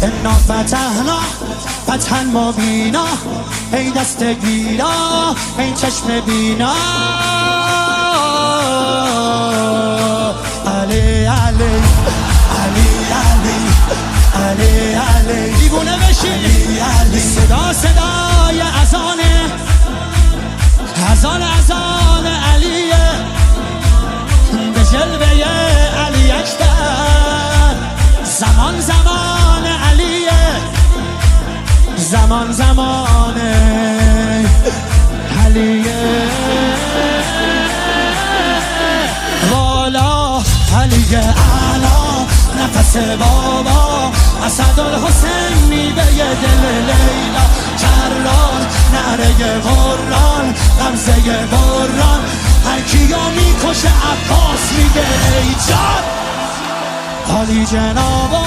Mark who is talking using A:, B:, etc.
A: انا فتحنا فتحا مبینا، ای دست گیرا ای چشم بینا. علی علی علی علی علی علی دیوونه بشی. علی علی صدا صدای اذانه، اذان اذان علیه، به جلوه علی اکبر. زمان زمان علیه، زمان زمان علیه. والا علی اعلا نفس بابا، اسدالحسین میوه دل لیلا، کرار نعره قرآن غمزه بران، هر کیو میکشه عباس میگه ای جان. عالی جنابا